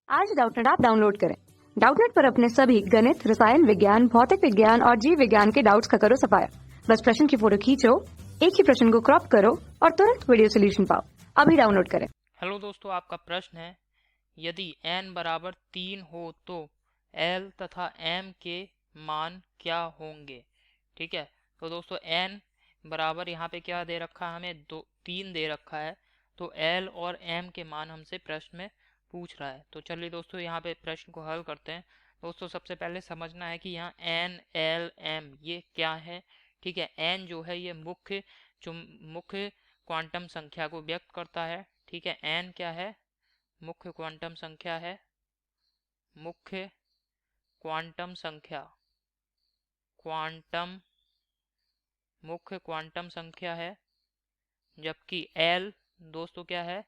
आज Doubtnut app download करें। Doubtnut पर अपने सभी गणित, रसायन विज्ञान, भौतिक विज्ञान और जीव विज्ञान के डाउट्स का करो सफाया। बस प्रश्न की फोटो खींचो, एक ही प्रश्न को क्रॉप करो और तुरंत वीडियो सोल्यूशन पाओ। अभी डाउनलोड करें। हेलो दोस्तों, आपका प्रश्न है, यदि n बराबर 3 हो तो l तथा m के मान क्या होंगे। ठीक है, तो दोस्तों n बराबर यहाँ पे क्या दे रखा है, हमें 3 दे रखा है। तो l और m के मान हमसे प्रश्न में पूछ रहा है। तो चलिए दोस्तों यहाँ पे प्रश्न को हल करते हैं। दोस्तों सबसे पहले समझना है कि यहाँ n l m ये क्या है। ठीक है, n जो है ये मुख्य क्वांटम संख्या को व्यक्त करता है। ठीक है, n क्या है, मुख्य क्वांटम संख्या है, मुख्य क्वांटम संख्या, क्वांटम मुख्य क्वांटम संख्या है। जबकि l दोस्तों क्या है,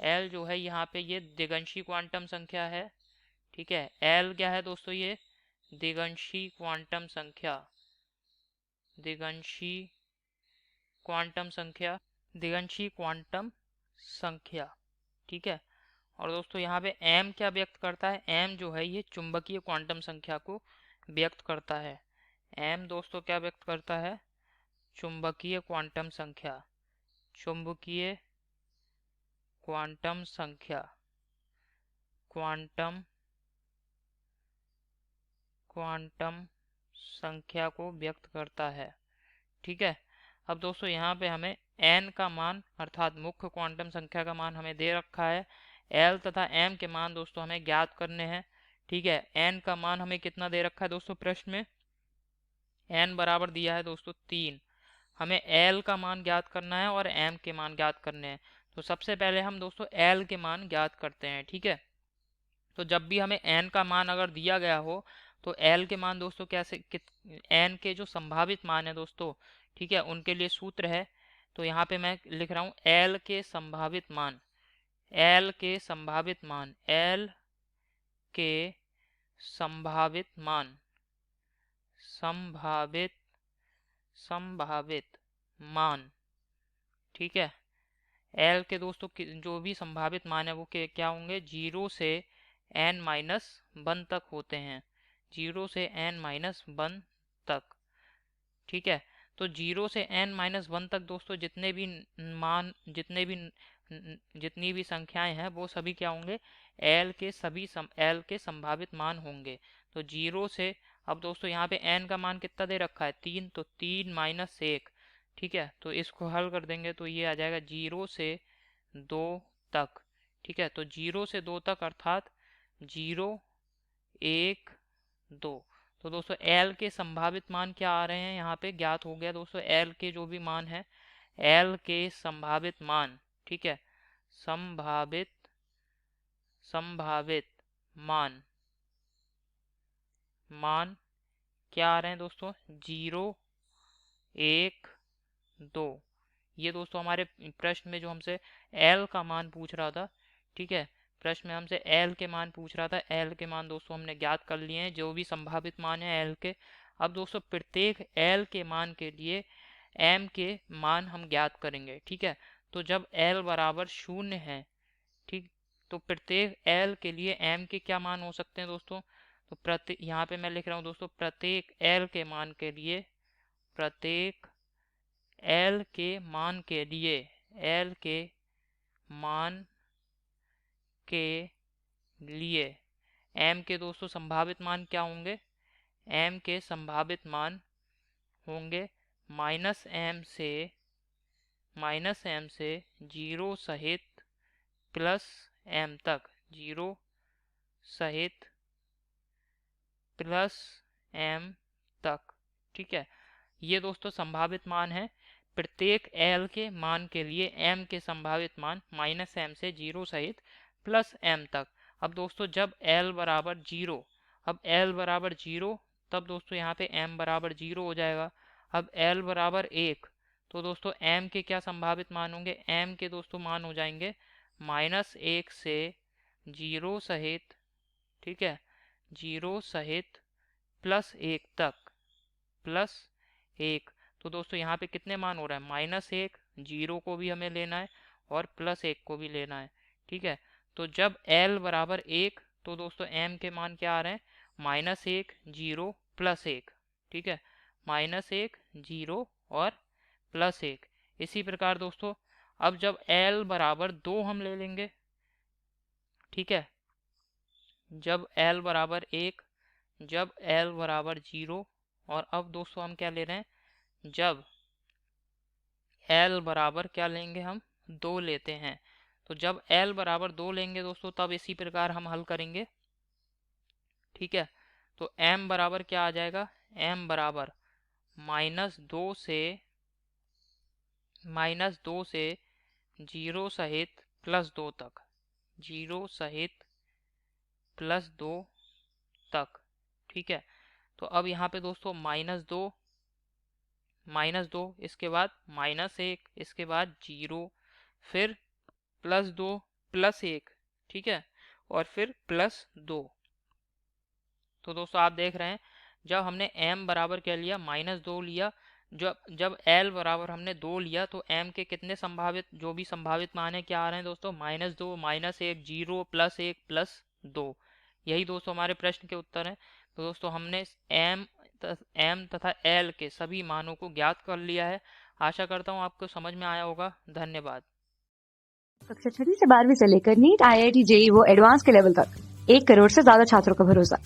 l जो है यहाँ पे ये दिगंशी क्वांटम संख्या है। ठीक है, l क्या है दोस्तों, ये दिगंशी क्वांटम संख्या, दिगंशी क्वांटम संख्या, दिगंशी क्वांटम संख्या। ठीक है, और दोस्तों यहाँ पे m क्या व्यक्त करता है, m जो है ये चुंबकीय क्वांटम संख्या को व्यक्त करता है। m दोस्तों क्या व्यक्त करता है, चुंबकीय क्वांटम संख्या, चुंबकीय क्वांटम संख्या, क्वांटम क्वांटम संख्या को व्यक्त करता है। ठीक है, अब दोस्तों यहाँ पे हमें n का मान अर्थात मुख्य क्वांटम संख्या का मान हमें दे रखा है। l तथा m के मान दोस्तों हमें ज्ञात करने हैं। ठीक है, n का मान हमें कितना दे रखा है दोस्तों, प्रश्न में n बराबर दिया है दोस्तों 3। हमें l का मान ज्ञात करना है और m के मान ज्ञात करने हैं। तो सबसे पहले हम दोस्तों l के मान ज्ञात करते हैं। ठीक है, तो जब भी हमें n का मान अगर दिया गया हो तो l के मान दोस्तों कैसे n के जो संभावित मान है दोस्तों, ठीक है, उनके लिए सूत्र है। तो यहाँ पे मैं लिख रहा हूँ l के संभावित मान, l के संभावित मान, l के संभावित मान, संभावित संभावित मान। ठीक है, l के दोस्तों जो भी संभावित मान है वो क्या होंगे, 0 से n माइनस 1 तक होते हैं, 0 से n माइनस 1 तक। ठीक है, तो 0 से n माइनस 1 तक दोस्तों जितने भी मान, जितनी भी संख्याएं हैं वो सभी क्या होंगे, l के संभावित मान होंगे। तो 0 से, अब दोस्तों यहाँ पे n का मान कितना दे रखा है, 3, तो 3 माइनस 1। ठीक है, तो इसको हल कर देंगे तो ये आ जाएगा 0 से 2 तक। ठीक है, तो 0 से 2 तक अर्थात 0 1 2। तो दोस्तों l के संभावित मान क्या आ रहे हैं, यहाँ पे ज्ञात हो गया दोस्तों l के जो भी मान है, l के संभावित मान। ठीक है, संभावित संभावित मान, मान क्या आ रहे हैं दोस्तों, 0 1 2। ये दोस्तों हमारे प्रश्न में जो हमसे l का मान पूछ रहा था। ठीक है, प्रश्न में हमसे l के मान पूछ रहा था, l के मान दोस्तों हमने ज्ञात कर लिए हैं, जो भी संभावित मान है l के। अब दोस्तों प्रत्येक l के मान के लिए m के मान हम ज्ञात करेंगे। ठीक है, तो जब l बराबर 0 है, ठीक, तो प्रत्येक l के लिए m के क्या मान हो सकते हैं दोस्तों, तो प्रत्येक, यहाँ पे मैं लिख रहा हूँ दोस्तों, प्रत्येक l के मान के लिए, प्रत्येक l के मान के लिए, l के मान के लिए m के दोस्तों संभावित मान क्या होंगे, m के संभावित मान होंगे माइनस m से 0 सहित प्लस m तक, 0 सहित प्लस m तक। ठीक है, ये दोस्तों संभावित मान है। प्रत्येक l के मान के लिए m के संभावित मान माइनस m से 0 सहित प्लस m तक। अब दोस्तों जब l बराबर 0, अब l बराबर 0, तब दोस्तों यहाँ पे m बराबर 0 हो जाएगा। अब l बराबर 1, तो दोस्तों m के क्या संभावित मान होंगे, m के दोस्तों मान हो जाएंगे -1 से 0 सहित, ठीक है, 0 सहित प्लस 1 तक, प्लस 1। तो दोस्तों यहाँ पे कितने मान हो रहा है, -1, 0 को भी हमें लेना है और +1 को भी लेना है। ठीक है, तो जब l बराबर 1, तो दोस्तों m के मान क्या आ रहे हैं, -1, 0, +1। ठीक है, -1, 0 और +1। इसी प्रकार दोस्तों अब जब l बराबर 2 हम ले लेंगे, ठीक है, जब l बराबर 1, जब l बराबर 0, और अब दोस्तों हम क्या ले रहे हैं, जब l बराबर क्या लेंगे, हम 2 लेते हैं। तो जब l बराबर 2 लेंगे दोस्तों तब इसी प्रकार हम हल करेंगे। ठीक है, तो m बराबर क्या आ जाएगा, m बराबर -2 से 0 सहित +2 तक, 0 सहित +2 तक। ठीक है, तो अब यहाँ पे दोस्तों -2, इसके बाद -1, इसके बाद 0, फिर +2, +1, ठीक है, और फिर +2। तो दोस्तों आप देख रहे हैं जब हमने m बराबर क्या लिया, -2 लिया, जब l बराबर हमने 2 लिया तो m के कितने संभावित, जो भी संभावित मान है क्या आ रहे हैं दोस्तों, -2, -1, 0, +1, +2। यही दोस्तों हमारे प्रश्न के उत्तर हैं। तो दोस्तों हमने m तथा l के सभी मानों को ज्ञात कर लिया है। आशा करता हूँ आपको समझ में आया होगा। धन्यवाद। कक्षा 6 से 12वीं से लेकर नीट, IIT, JEE वो एडवांस के लेवल तक 1 करोड़ से ज्यादा छात्रों का भरोसा।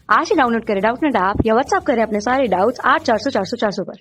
आज ही डाउनलोड करें डाउटनेट ऐप या व्हाट्सएप करें अपने सारे डाउट्स 8400 400 400 पर।